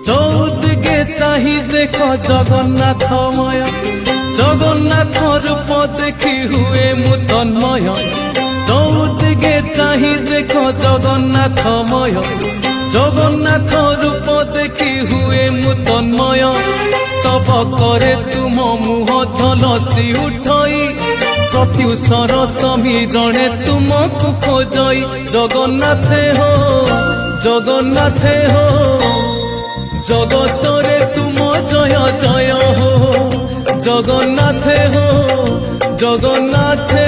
চৌদিকে চাহি দেখ জগন্নাথময়, জগন্নাথ রূপ দেখি হুয়ে মু তন্ময়। চৌদিকে চাহি দেখ জগন্নাথময়, জগন্নাথ রূপ দেখি হুয়ে মু তন্ময়। স্তব করে তুম মুহ ঝলসি উঠই, প্রত্যুষর সমীরণে তুমকু খোঁজই। জগন্নাথে হো, জগন্নাথে হো, জগতরে তুম জয় জয় হো। জগন্নাথে হো, জগন্নাথে